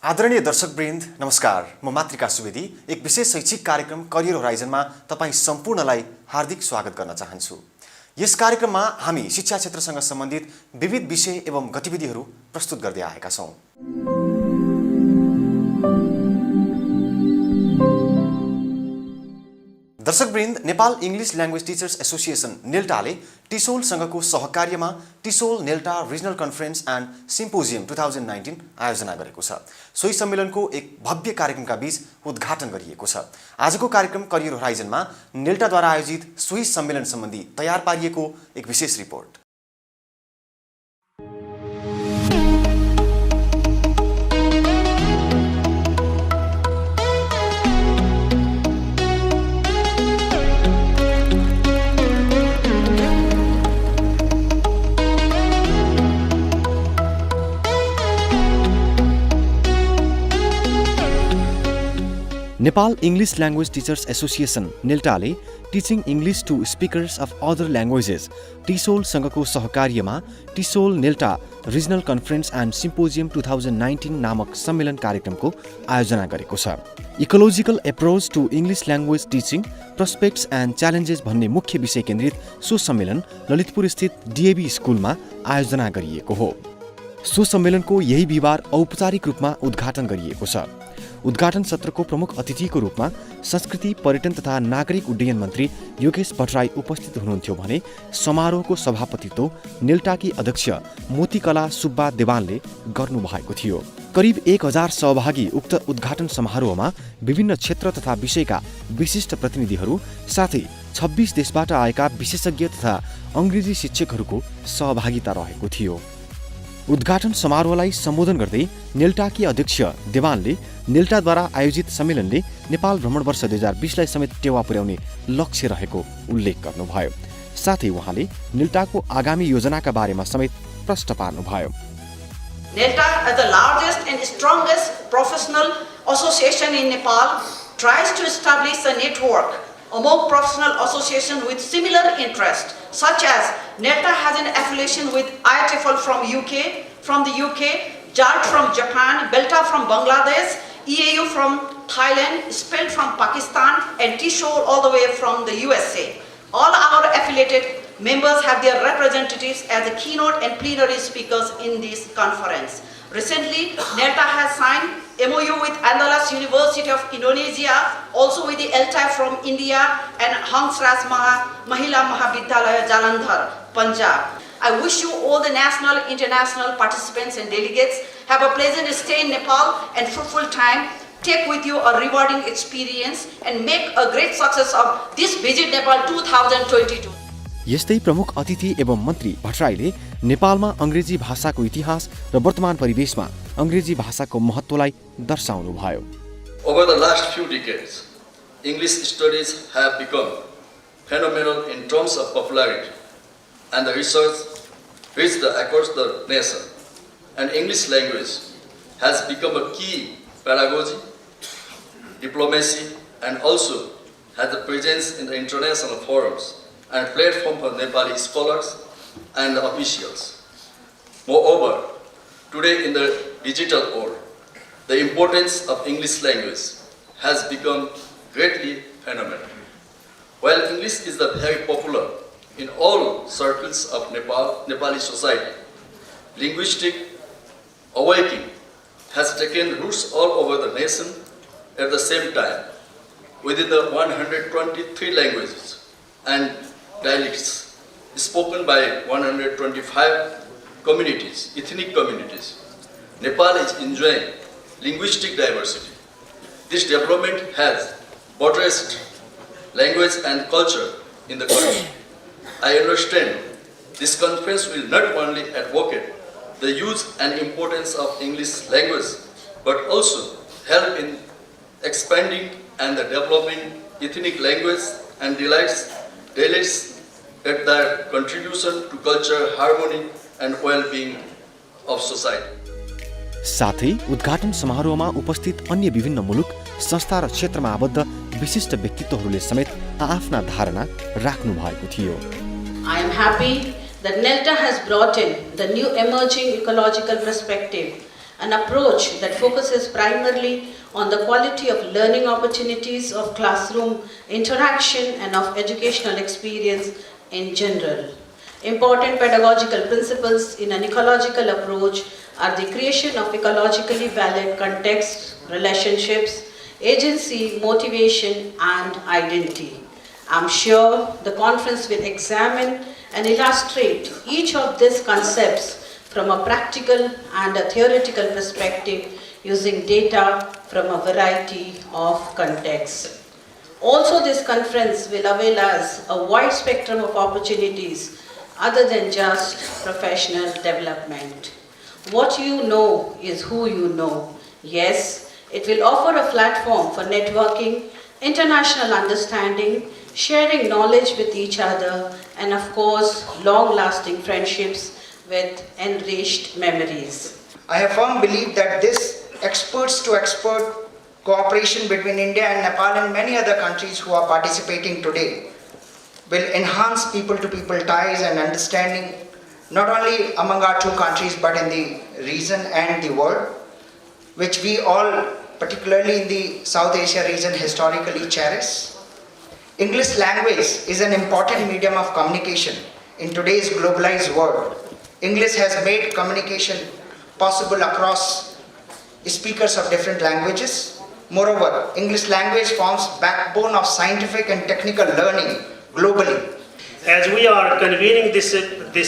आदरणीय दर्शकवृन्द नमस्कार। म मातृका सुवेदी एक विशेष शैक्षिक कार्यक्रम करियर होराइजनमा तपाईं सम्पूर्णलाई हार्दिक स्वागत गर्न चाहन्छु। यस कार्यक्रममा हामी शिक्षा क्षेत्रसँग सम्बन्धित विविध विषय एवं गतिविधिहरू प्रस्तुत गर्दै आएका छौं। दर्शकवृन्द, Nepal English language teachers association नेल्टाले टिसोल सँगको सहकार्यमा TESOL NELTA regional conference and symposium 2019 आयोजना गरेको छ। सोही सम्मेलनको एक भव्य कार्यक्रमका बीच उद्घाटन गरिएको छ। आजको कार्यक्रम करियर होराइजनमा नेल्टाद्वारा आयोजित सोही सम्मेलन सम्बन्धी तयार पारिएको एक विशेष रिपोर्ट। Nepal English language teachers association नेल्टाले teaching English to speakers of other languages TESOL सँगको सहकार्यमा TESOL NELTA regional conference and symposium 2019 नामक सम्मेलन कार्यक्रमको आयोजना गरेको छ। Ecological approach to English language teaching prospects and challenges भन्ने मुख्य विषय केन्द्रित सो सम्मेलन ललितपुर स्थित डीएबी स्कुलमा आयोजना गरिएको हो। सो सम्मेलनको यही बिहिबार औपचारिक रूपमा उद्घाटन गरिएको छ। उद्घाटन सत्रको प्रमुख अतिथिको रूपमा संस्कृति, पर्यटन तथा नागरिक उड्डयन मन्त्री योगेश भट्टराई उपस्थित हुनुहुन्थ्यो भने समारोहको सभापतित्व नेल्टाकी अध्यक्ष मोतीकला सुब्बा देवानले गर्नुभएको थियो। करिब 1000 सहभागी उक्त उद्घाटन समारोहमा विभिन्न क्षेत्र तथा विषयका विशिष्ट प्रतिनिधिहरू साथै 26 देशबाट आएका विशेषज्ञ तथा अंग्रेजी शिक्षकहरूको सहभागिता रहेको थियो। उद्घाटन समारोहलाई सम्बोधन गर्दै नेल्टाकी अध्यक्ष देवानले नेल्टाद्वारा आयोजित सम्मेलनले नेपाल भ्रमण वर्ष 2020 लाई समेत टेवा पुर्याउने लक्ष्य रहेको उल्लेख गर्नुभयो। साथै उहाँले नेल्टाको आगामी योजनाका बारेमा समेत प्रश्न पार्नुभयो। NELTA, as the largest and strongest professional association in Nepal, tries to establish a network among professional associations with similar interest, such as NELTA has an affiliation with TESOL from the UK, JART from Japan, BELTA from Bangladesh, EAU from Thailand, SPELT from Pakistan, and TESOL all the way from the USA. All our affiliated members have their representatives as the keynote and plenary speakers in this conference. Recently, NELTA has signed MOU with Andalas University of Indonesia, also with the ELTA from India, and Hansraj Mahila Mahavidyalaya Jalandhar, Punjab. I wish you all the national, international participants and delegates have a pleasant stay in Nepal and fruitful time. Take with you a rewarding experience and make a great success of this Visit Nepal 2022. यस्तै प्रमुख अतिथि एवं मन्त्री भट्टराईले नेपालमा अंग्रेजी भाषाको इतिहास र वर्तमान परिवेशमा अंग्रेजी भाषाको महत्त्वलाई दर्शाउनुभयो। Over the last few decades, English studies have become phenomenal in terms of popularity, and the research reached across the nation. And English language has become a key pedagogy, diplomacy, and also has a presence in the international forums and platform for Nepali scholars and officials. Moreover, today in the digital world, the importance of English language has become greatly phenomenal. While English is very popular in all circles of Nepali society, linguistic awakening has taken roots all over the nation at the same time. Within the 123 languages and dialects spoken by 125 communities, ethnic communities, Nepal is enjoying linguistic diversity. This development has buttressed language and culture in the country. I understand this conference will not only advocate the use and importance of English language, but also help in expanding and developing ethnic language and dialects at their contribution to culture, harmony and well-being of society. साथै उद्घाटन समारोहमा उपस्थित अन्य विभिन्न मुलुक, संस्था र क्षेत्रमा आबद्ध विशिष्ट व्यक्तित्वहरूले समेत आफ्ना धारणा राख्नु भएको थियो। I am happy that NELTA has brought in the new emerging ecological perspective an approach that focuses primarily on the quality of learning opportunities, of classroom interaction, and of educational experience in general. Important pedagogical principles in an ecological approach are the creation of ecologically valid context, relationships, agency, motivation, and identity. I'm sure the conference will examine and illustrate each of these concepts from a practical and a theoretical perspective using data from a variety of contexts. Also, this conference will avail us a wide spectrum of opportunities other than just professional development. What you know is who you know. Yes, it will offer a platform for networking, international understanding, sharing knowledge with each other, and of course, long-lasting friendships with enriched memories. I have firm belief that this experts-to-expert cooperation between India and Nepal and many other countries who are participating today will enhance people-to-people ties and understanding not only among our two countries but in the region and the world, which we all, particularly in the South Asia region, historically cherish. English language is an important medium of communication in today's globalized world. English has made communication possible across speakers of different languages. Moreover, English language forms backbone of scientific and technical learning globally. As we are convening this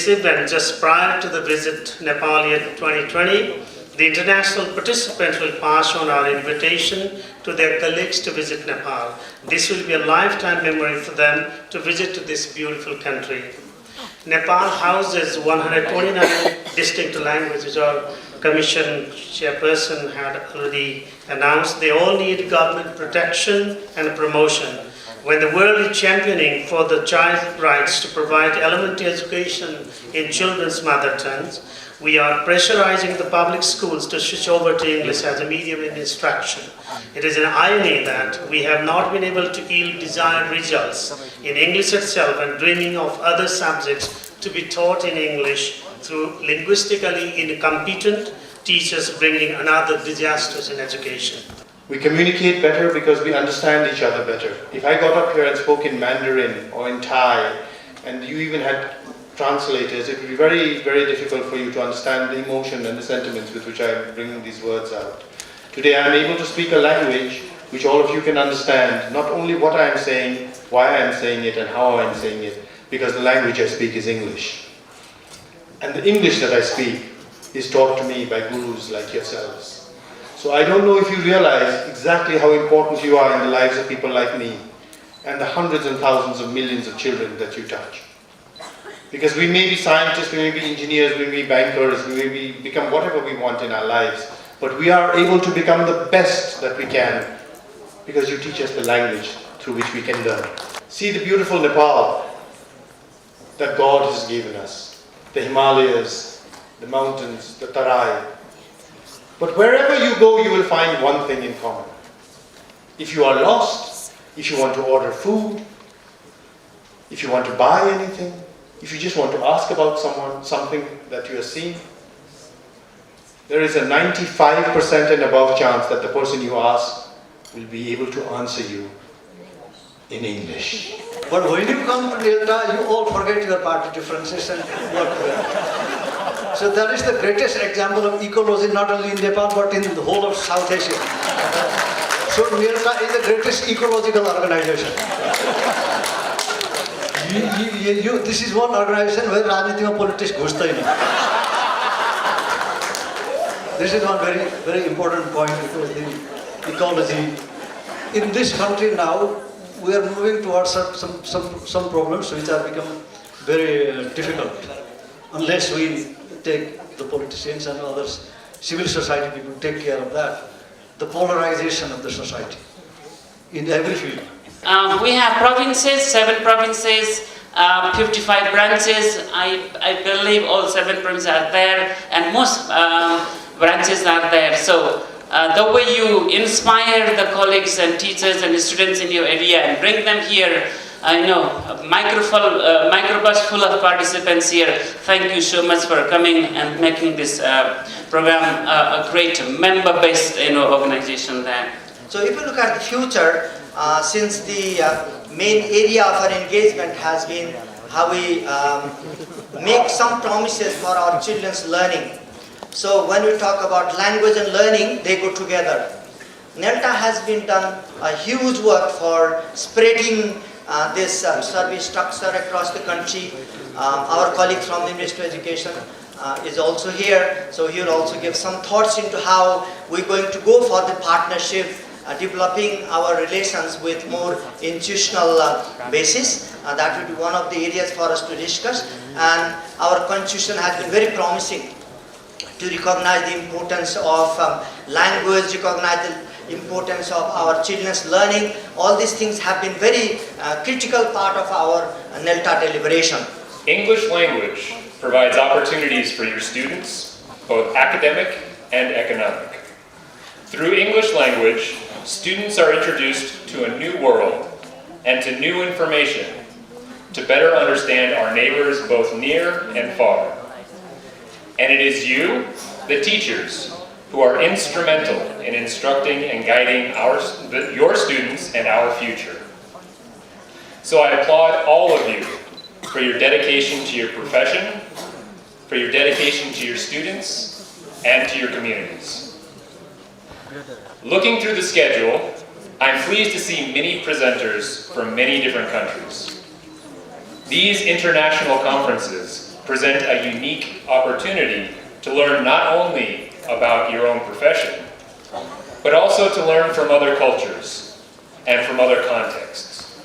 event just prior to the visit Nepal year 2020, the international participants will pass on our invitation to their colleagues to visit Nepal. This will be a lifetime memory for them to visit to this beautiful country. Nepal houses 129 distinct languages. Our Commission chairperson had already announced they all need government protection and promotion. When the world is championing for the child rights to provide elementary education in children's mother tongues, we are pressurizing the public schools to switch over to English as a medium in instruction. It is an irony that we have not been able to yield desired results in English itself and dreaming of other subjects to be taught in English through linguistically incompetent teachers bringing another disasters in education. We communicate better because we understand each other better. If I got up here and spoke in Mandarin or in Thai, and you even had translators, it would be very, very difficult for you to understand the emotion and the sentiments with which I am bringing these words out. Today I am able to speak a language which all of you can understand, not only what I am saying, why I am saying it, and how I am saying it, because the language I speak is English. And the English that I speak is taught to me by gurus like yourselves. So I don't know if you realize exactly how important you are in the lives of people like me and the hundreds and thousands of millions of children that you touch. Because we may be scientists, we may be engineers, we may be bankers, we may become whatever we want in our lives, but we are able to become the best that we can because you teach us the language through which we can learn. See the beautiful Nepal that God has given us, the Himalayas, the mountains, the Tarai. But wherever you go, you will find one thing in common. If you are lost, if you want to order food, if you want to buy anything, if you just want to ask about something that you are seeing, there is a 95% and above chance that the person you ask will be able to answer you in English. But when you come to NELTA, you all forget your party differences and work together. So that is the greatest example of ecology, not only in Nepal, but in the whole of South Asia. So NELTA is the greatest ecological organization. This is one organization where Rajniti politics ghustain. This is one very, very important point because the ecology in this country now, we are moving towards some problems which are become very difficult unless we take the politicians and others, civil society people take care of that. The polarization of the society in every field. We have provinces, 7 provinces, 55 branches. I believe all 7 provinces are there and most branches are there. So the way you inspire the colleagues and teachers and students in your area and bring them here I know microbus full of participants here. Thank you so much for coming and making this program a great member-based organization there. So if you look at the future, since the main area of our engagement has been how we make some promises for our children's learning. So when we talk about language and learning, they go together. NELTA has been done a huge work for spreading this survey structure across the country. Our colleague from the Ministry of Education is also here, so he will also give some thoughts into how we're going to go for the partnership, developing our relations with more institutional basis. That will be one of the areas for us to discuss. And our constitution has been very promising to recognize the importance of language, recognize the importance of our children's learning. All these things have been very critical part of our NELTA deliberation. English language provides opportunities for your students, both academic and economic. Through English language, students are introduced to a new world and to new information to better understand our neighbors both near and far. And it is you, the teachers, who are instrumental in instructing and guiding your students and our future. So I applaud all of you for your dedication to your profession, for your dedication to your students, and to your communities. Looking through the schedule, I'm pleased to see many presenters from many different countries. These international conferences present a unique opportunity to learn not only about your own profession, but also to learn from other cultures and from other contexts.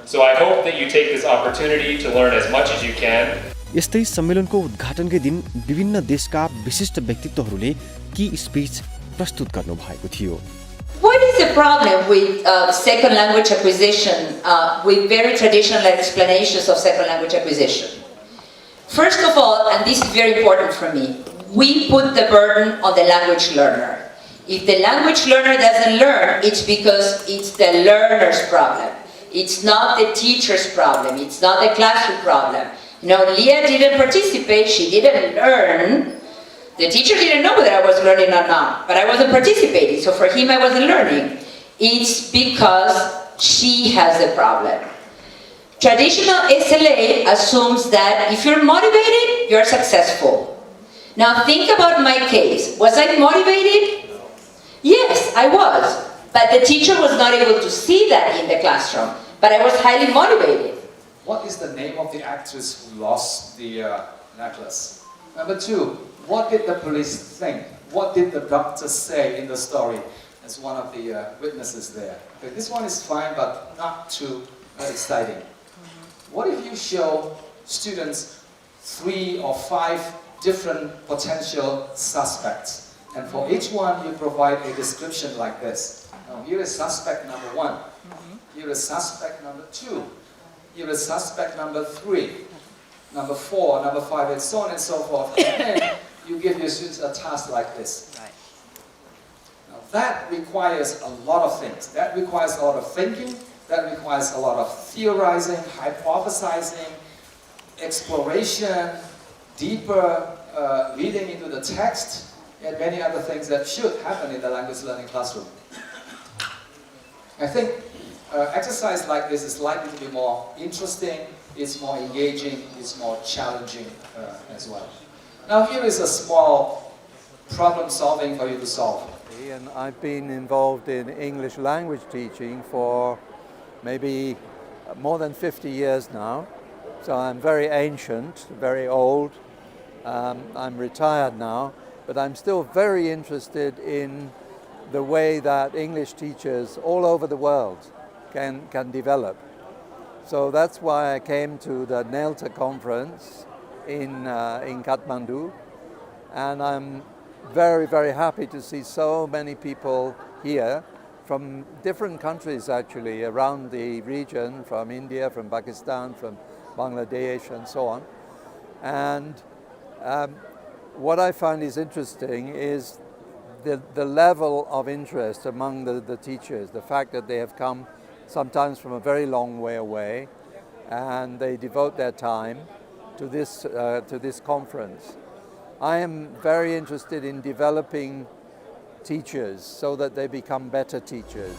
So I hope that you take this opportunity to learn as much as you can. यस्तै सम्मेलनको उद्घाटनकै दिन विभिन्न देशका विशिष्ट व्यक्तित्वहरूले की speech प्रस्तुत गर्नु भएको थियो. What is the problem with second language acquisition, with very traditional explanations of second language acquisition? First of all, and this is very important for me, we put the burden on the language learner. If the language learner doesn't learn, it's because it's the learner's problem. It's not the teacher's problem. It's not the classroom problem. Leah didn't participate. She didn't learn. The teacher didn't know whether I was learning or not, but I wasn't participating. So for him, I wasn't learning. It's because she has the problem. Traditional SLA assumes that if you're motivated, you're successful. Now think about my case. Was I motivated? Yes, I was. But the teacher was not able to see that in the classroom. But I was highly motivated. What is the name of the actress who lost the necklace? Number two, what did the police think? What did the doctor say in the story as one of the witnesses there? Okay, this one is fine, but not too exciting. What if you show students 3 or 5 different potential suspects, and for each one you provide a description like this? Now, here is suspect number 1. Here is suspect number 2. Here is suspect number 3, number 4, number 5, and so on and so forth. And then you give your students a task like this. Now that requires a lot of things. That requires a lot of thinking. That requires a lot of theorizing, hypothesizing, exploration, deeper reading into the text, and many other things that should happen in the language learning classroom. I think exercise like this is likely to be more interesting, it's more engaging, it's more challenging as well. Now here is a small problem solving for you to solve. And I've been involved in English language teaching for maybe more than 50 years now. So I'm very ancient, very old. I'm retired now, but I'm still very interested in the way that English teachers all over the world can develop. So that's why I came to the NELTA conference in Kathmandu, and I'm very, very happy to see so many people here from different countries actually around the region, from India, from Pakistan, from Bangladesh and so on. And what I find is interesting is the level of interest among the teachers, the fact that they have come sometimes from a very long way away, and they devote their time to this conference. I am very interested in developing teachers so that they become better teachers.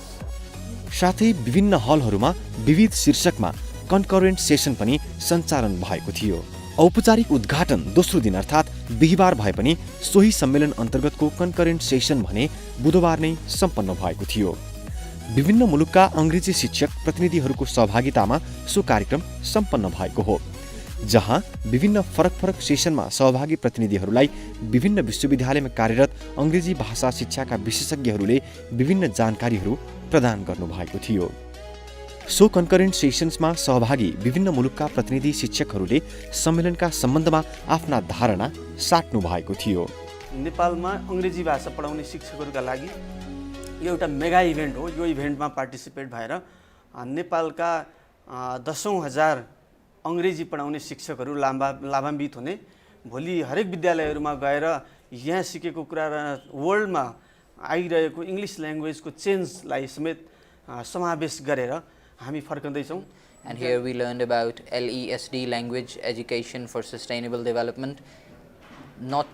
साथै विभिन्न हलहरूमा विविध शीर्षकमा concurrent session पनि सञ्चालन भएको थियो। औपचारिक उद्घाटन दोस्रो दिन अर्थात् बिहिबार भए पनि सोही सम्मेलन अन्तर्गतको कन्करेन्ट सेसन भने बुधबार नै सम्पन्न भएको थियो। विभिन्न मुलुकका अंग्रेजी शिक्षक प्रतिनिधिहरूको सहभागितामा सो कार्यक्रम सम्पन्न भएको हो, जहाँ विभिन्न फरक सेसनमा सहभागी प्रतिनिधिहरूलाई विभिन्न विश्वविद्यालयमा कार्यरत अंग्रेजी भाषा शिक्षाका विशेषज्ञहरूले विभिन्न जानकारीहरू प्रदान गर्नुभएको थियो। सो कन्करेन्ट सेसन्समा सहभागी विभिन्न मुलुकका प्रतिनिधि शिक्षकहरूले सम्मेलनका सम्बन्धमा आफ्ना धारणा साट्नु भएको थियो। नेपालमा अंग्रेजी भाषा पढाउने शिक्षकहरूका लागि यो एउटा मेगा इभेन्ट हो। यो इभेन्टमा पार्टिसिपेट भएर नेपालका दशौं हजार अंग्रेजी पढाउने शिक्षकहरू लाभान्वित हुने, भोलि हरेक विद्यालयहरूमा गएर यहाँ सिकेको कुरा र वर्ल्डमा आइरहेको इंग्लिश ल्याङ्ग्वेजको चेन्जलाई समेत समावेश गरेर हामी फर्कँदैछौँ। And here we learned about LESD, Language Education for Sustainable Development. Not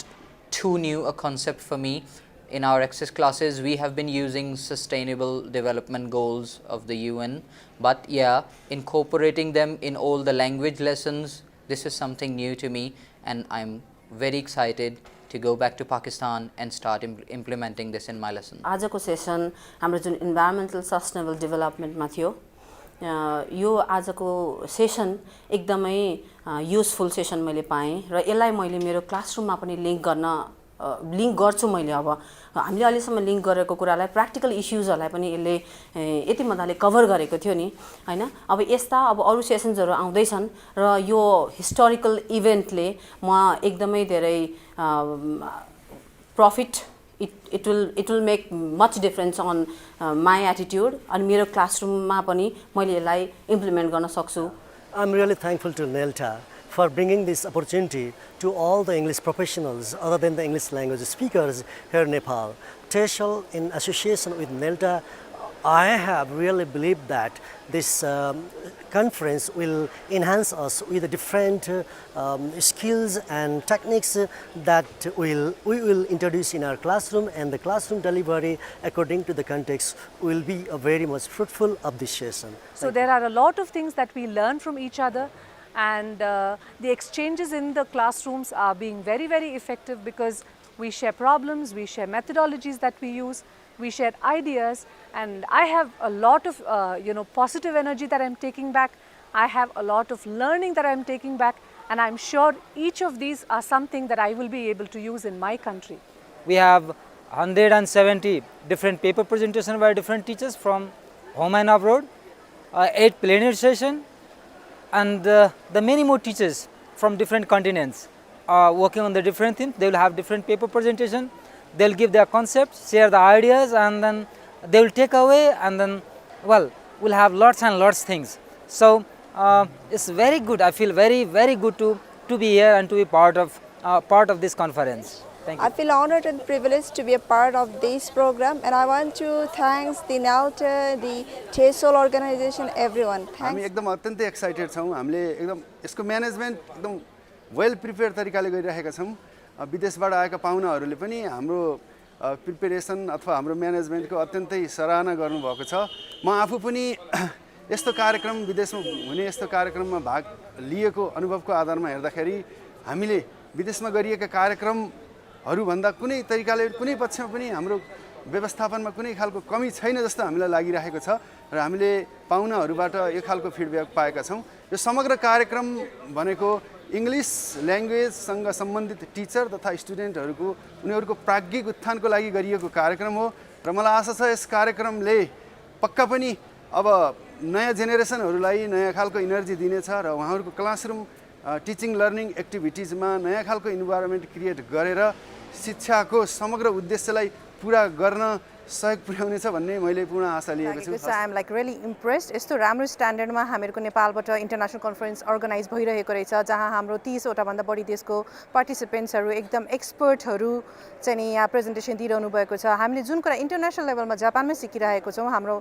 too new a concept for me. In our access classes, we have been using Sustainable Development Goals of the UN, but yeah, incorporating them in all the language lessons, this is something new to me, and I'm very excited to go back to Pakistan and start implementing this in my lesson. आजको session हाम्रो जुन environmental sustainable डेभलपमेन्टमा थियो, यो आजको session एकदमै useful session मैले पाएँ र यसलाई मैले मेरो क्लासरुममा पनि लिङ्क गर्छु। मैले अब हामीले अहिलेसम्म लिङ्क गरेको कुरालाई प्र्याक्टिकल इस्युजहरूलाई पनि यसले यति मजाले कभर गरेको थियो नि, हैन? अब यस्ता अब अरू सेसन्सहरू आउँदैछन् र यो हिस्टोरिकल इभेन्टले म एकदमै धेरै profit it will make much difference on my attitude and मेरो क्लासरुममा पनि मैले यसलाई इम्प्लिमेन्ट गर्न सक्छु। I'm really thankful to NELTA for bringing this opportunity to all the English professionals other than the English language speakers here in Nepal. TESOL, in association with NELTA, I have really believed that this conference will enhance us with different skills and techniques that we will introduce in our classroom, and the classroom delivery according to the context will be very much fruitful of this session. So there are a lot of things that we learn from each other, and the exchanges in the classrooms are being very, very effective because we share problems, we share methodologies that we use, we share ideas, and I have a lot of positive energy that I'm taking back. I have a lot of learning that I'm taking back, and I'm sure each of these are something that I will be able to use in my country. We have 170 different paper presentations by different teachers from home and abroad, 8 plenary sessions, and the many more teachers from different continents are working on the different themes. They will have different paper presentation. They'll give their concepts, share the ideas, and then they will take away, and then, well, we'll have lots and lots of things. So it's very good. I feel very, very good to be here and to be part of this conference. Thank you. I feel honored and privileged to be a part of this program, and I want to thank the NELTA, the TESOL organization, everyone. Thanks. हामी एकदम अत्यन्तै excited छौं। हामीले एकदम यसको management एकदम well prepare तरिकाले गरिरहेका छौं। विदेशबाट आएका पाहुनाहरूले पनि हाम्रो प्रिपरेसन अथवा हाम्रो म्यानेजमेन्टको अत्यन्तै सराहना गर्नुभएको छ। म आफू पनि यस्तो कार्यक्रम विदेशमा हुने यस्तो कार्यक्रममा भाग लिएको अनुभवको आधारमा हेर्दाखेरि हामीले विदेशमा गरिएका कार्यक्रमहरू भन्दा कुनै तरिकाले कुनै पक्षमा पनि हाम्रो व्यवस्थापनमा कुनै खालको कमी छैन जस्तो हामीलाई लागिरहेको छ र हामीले पाहुनाहरूबाट यो खालको फिडब्याक पाएका छौं। यो समग्र कार्यक्रम भनेको इंग्लिश ल्याङ्ग्वेजसँग सम्बन्धित टिचर तथा स्टुडेन्टहरूको उनीहरूको प्राज्ञिक उत्थानको लागि गरिएको कार्यक्रम हो र मलाई आशा छ यस कार्यक्रमले पक्का पनि अब नयाँ जेनेरेसनहरूलाई नयाँ खालको इनर्जी दिनेछ र उहाँहरूको क्लासरुम टिचिङ लर्निङ एक्टिभिटिजमा नयाँ खालको इन्भाइरोमेन्ट क्रिएट गरेर शिक्षाको समग्र उद्देश्यलाई पूरा गर्न सहयोग पुर्याउनेछ भन्ने मैले पूर्ण आशा लिएको छु। So I'm like really impressed. यस्तो राम्रो स्ट्यान्डर्डमा हामीहरूको नेपालबाट इन्टरनेसनल कन्फरेन्स अर्गनाइज भइरहेको रहेछ जहाँ हाम्रो 30 वटा भन्दा बढी देशको पार्टिसिपेन्ट्सहरू एकदम एक्सपर्टहरू चाहिँ नि यहाँ प्रेजेन्टेसन दिइरहनु भएको छ। हामीले जुन कुरा इन्टरनेसनल लेभलमा जापानमै सिकिरहेको छौँ हाम्रो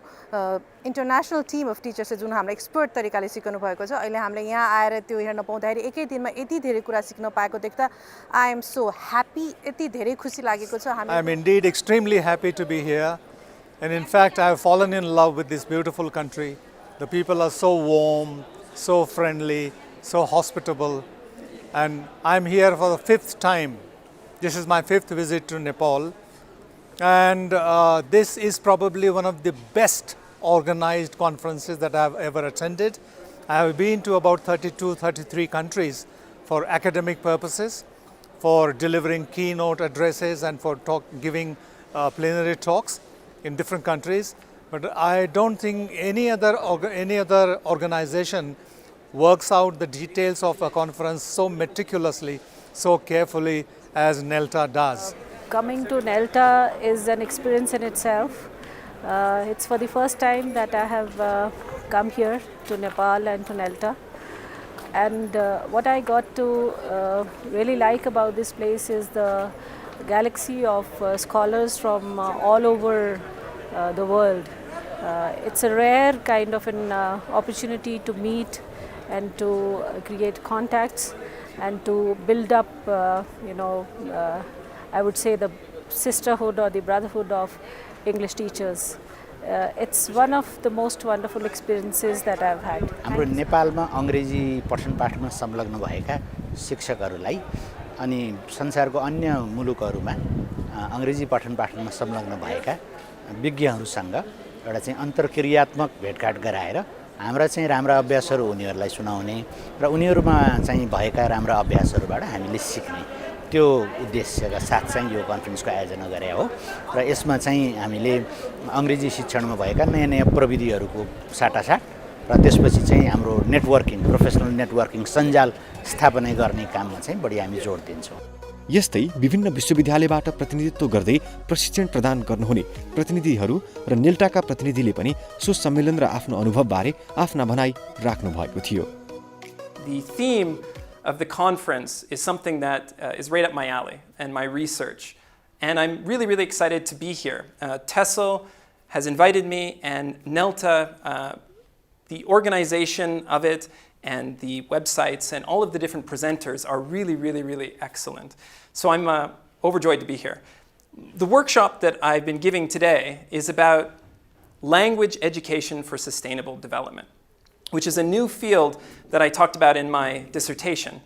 इन्टरनेसनल टिम अफ टिचर्सले जुन हाम्रो एक्सपर्ट तरिकाले सिकाउनु भएको छ अहिले हामीले यहाँ आएर त्यो हेर्न पाउँदाखेरि एकै दिनमा यति धेरै कुरा सिक्न पाएको देख्दा आई एम सो ह्याप्पी यति धेरै खुसी लागेको छ। I am indeed extremely happy to be here, and in fact I have fallen in love with this beautiful country. The people are so warm, so friendly, so hospitable, and I'm here for the 5th time. This is my 5th visit to Nepal, and this is probably one of the best organized conferences that I have ever attended. I have been to about 33 countries for academic purposes, for delivering keynote addresses and for giving plenary talks in different countries. But I don't think any other organization works out the details of a conference so meticulously, so carefully as NELTA does. Coming to NELTA is an experience in itself. It's for the first time that I have come here to Nepal and to NELTA. And what I got to really like about this place is the galaxy of scholars from all over the world. It's a rare kind of an opportunity to meet and to create contacts and to build up, I would say the sisterhood or the brotherhood of English teachers. It's one of the most wonderful experiences that I've had. हाम्रो नेपालमा अंग्रेजी पठन पाठनमा संलग्न भएका शिक्षकहरूलाई अनि संसारको अन्य मुलुकहरूमा अंग्रेजी पठन पाठनमा संलग्न भएका विज्ञहरूसँग एउटा चाहिँ अन्तर्क्रियात्मक भेटघाट गराएर हाम्रा चाहिँ राम्रा अभ्यासहरू उनीहरूलाई सुनाउने र उनीहरूमा चाहिँ भएका राम्रा अभ्यासहरूबाट हामीले सिक्ने त्यो उद्देश्यका साथ चाहिँ यो कन्फरेन्सको आयोजना गरे हो र यसमा चाहिँ हामीले अंग्रेजी शिक्षणमा भएका नयाँ नयाँ प्रविधिहरूको साटासाट र त्यसपछि चाहिँ हाम्रो नेटवर्किङ प्रोफेसनल नेटवर्किङ सञ्जाल स्थापना गर्ने काममा चाहिँ बढी हामी जोड दिन्छौँ। यस्तै विभिन्न विश्वविद्यालयबाट प्रतिनिधित्व गर्दै प्रशिक्षण प्रदान गर्नुहुने प्रतिनिधिहरू र नेल्टाका प्रतिनिधिले पनि सो सम्मेलन र आफ्नो अनुभवबारे आफ्ना भनाइ राख्नु भएको थियो। The theme of the conference is something that is right up my alley and my research. And I'm really, really excited to be here. TESOL has invited me, and NELTA, the organization of it, and the websites, and all of the different presenters are really, really, really excellent. So I'm overjoyed to be here. The workshop that I've been giving today is about language education for sustainable development, which is a new field that I talked about in my dissertation.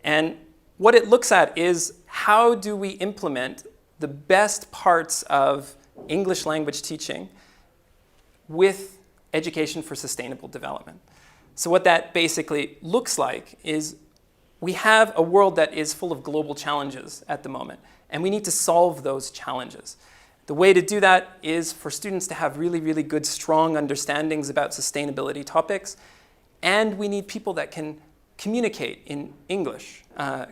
And what it looks at is how do we implement the best parts of English language teaching with education for sustainable development. So what that basically looks like is we have a world that is full of global challenges at the moment, and we need to solve those challenges. The way to do that is for students to have really, really good, strong understandings about sustainability topics, and we need people that can communicate in English,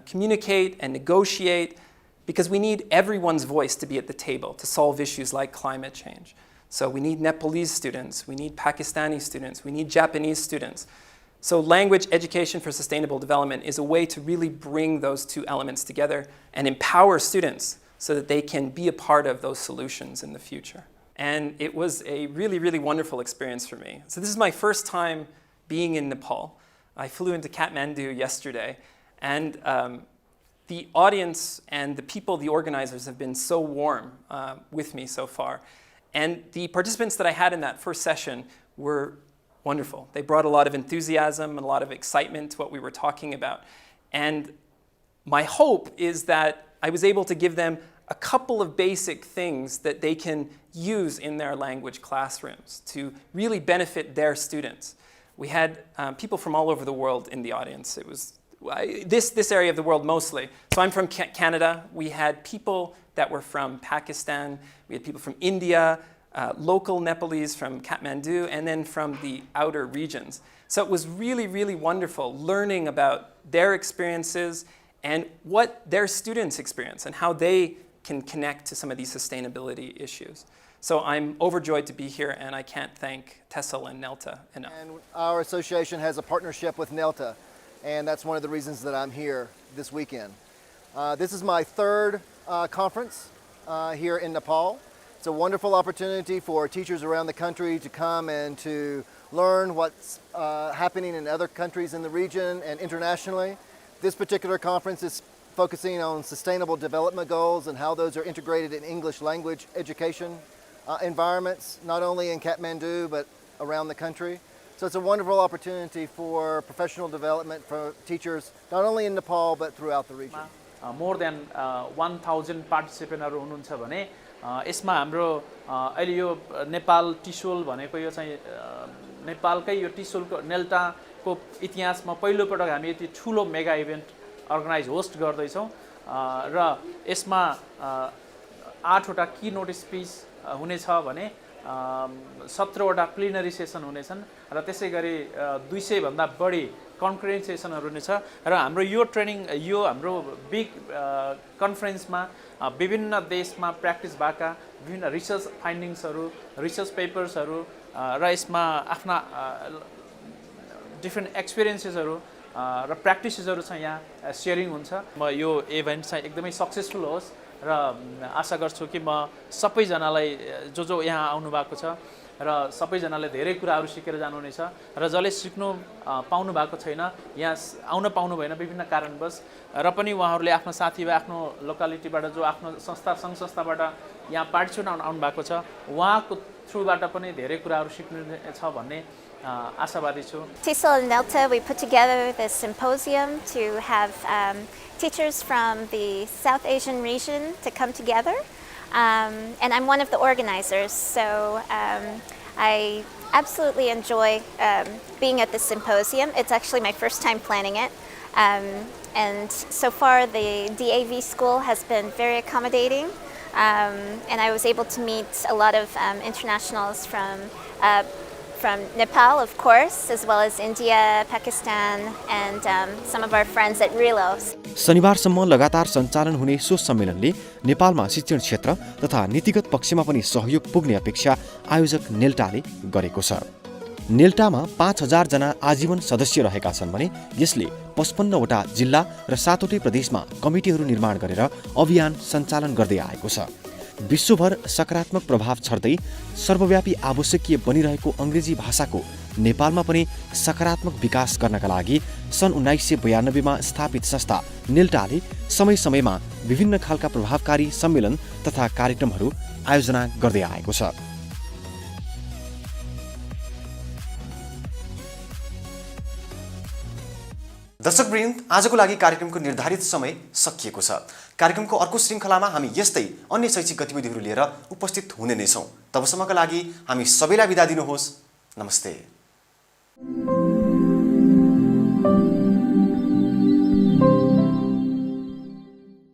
communicate and negotiate, because we need everyone's voice to be at the table to solve issues like climate change. So we need Nepalese students, we need Pakistani students, we need Japanese students. So language education for sustainable development is a way to really bring those two elements together and empower students so that they can be a part of those solutions in the future. And it was a really, really wonderful experience for me. So this is my first time being in Nepal. I flew into Kathmandu yesterday, and the audience and the people, the organizers, have been so warm with me so far. And the participants that I had in that first session were wonderful. They brought a lot of enthusiasm and a lot of excitement to what we were talking about. And my hope is that I was able to give them a couple of basic things that they can use in their language classrooms to really benefit their students. We had people from all over the world in the audience. It was this area of the world mostly. So I'm from Canada. We had people that were from Pakistan. We had people from India, local Nepalese from Kathmandu, and then from the outer regions. So it was really, really wonderful learning about their experiences and what their students experience and how they can connect to some of these sustainability issues. So I'm overjoyed to be here, and I can't thank TESOL and NELTA enough. And our association has a partnership with NELTA, and that's one of the reasons that I'm here this weekend. This is my third conference here in Nepal. It's a wonderful opportunity for teachers around the country to come and to learn what's happening in other countries in the region and internationally. This particular conference is focusing on sustainable development goals and how those are integrated in English language education environments, not only in Kathmandu but around the country. So it's a wonderful opportunity for professional development for teachers, not only in Nepal but throughout the region. More than 1,000 participants हुनुहुन्छ भने यसमा हाम्रो अहिले यो नेपाल टिसोल भनेको यो चाहिँ नेपालकै यो टिसोलको नेल्टाको इतिहासमा पहिलो पटक हामी यति ठुलो मेगा इभेन्ट अर्गनाइज होस्ट गर्दै छौं र यसमा 8 वटा की नोट स्पीच हुनेछ भने 17 वटा प्लिनरी सेसन हुनेछन् र त्यसैगरी 200 भन्दा बढी कन्करेन्ट सेसनहरु हुनेछ र हाम्रो यो ट्रेनिङ यो हाम्रो बिग कन्फरेन्समा विभिन्न देशमा प्र्याक्टिस भएका विभिन्न रिसर्च फाइन्डिङ्सहरु रिसर्च पेपर्सहरु र यसमा आफ्ना डिफरेन्ट एक्सपिरियन्सेसहरु र प्र्याक्टिसेसहरु चाहिँ यहाँ शेयरिङ हुन्छ। म यो इभेन्ट चाहिँ एकदमै सक्सेसफुल होस् र आशा गर्छु कि म सबैजनालाई जो यहाँ आउनु भएको छ र सबैजनाले धेरै कुराहरु सिकेर जानुहुनेछ र जसले सिक्नु पाउनु भएको छैन यहाँ आउन पाउनु भएन विभिन्न कारणवश र पनि उहाँहरूले आफ्नो साथीभाइ आफ्नो लोकालिटीबाट जो आफ्नो संस्था संघ संस्थाबाट यहाँ पार्टिसिपेट आउनु भएको छ उहाँको थ्रुबाट पनि धेरै कुराहरु सिक्नुहुनेछ भन्ने आशावादी छु। TESOL and NELTA, we put together this symposium to have teachers from the South Asian region to come together. And I'm one of the organizers, so I absolutely enjoy being at this symposium. It's actually my first time planning it. And so far the DAV school has been very accommodating. And I was able to meet a lot of internationals from Nepal, of course, as well as India, Pakistan, and some of our friends at Relos. शनिबारसम्म लगातार सञ्चालन हुने सो सम्मेलनले नेपालमा शिक्षण क्षेत्र तथा नीतिगत पक्षमा पनि सहयोग पुग्ने अपेक्षा आयोजक नेल्टाले गरेको छ। नेल्टामा 5000 जना आजीवन सदस्य रहेका छन् भने यसले 55 वटा जिल्ला र 7 वटै प्रदेशमा कमिटीहरू निर्माण गरेर अभियान सञ्चालन गर्दै आएको छ। विश्वभर सकारात्मक प्रभाव छर्दै सर्वव्यापी आवश्यकीय बनिरहेको अंग्रेजी भाषाको नेपालमा पनि सकारात्मक विकास गर्नका लागि सन् 1992 मा स्थापित संस्था नेल्टाले समय समयमा विभिन्न खालका प्रभावकारी सम्मेलन तथा कार्यक्रमहरू आयोजना गर्दै आएको छ। दर्शकवृन्द, आजको लागि कार्यक्रमको निर्धारित समय सकिएको छ। कार्यक्रमको अर्को श्रृङ्खलामा हामी यस्तै अन्य शैक्षिक गतिविधिहरू लिएर उपस्थित हुने नै छौं। तबसम्मका लागि हामी सबैलाई बिदा दिनुहोस्। नमस्ते।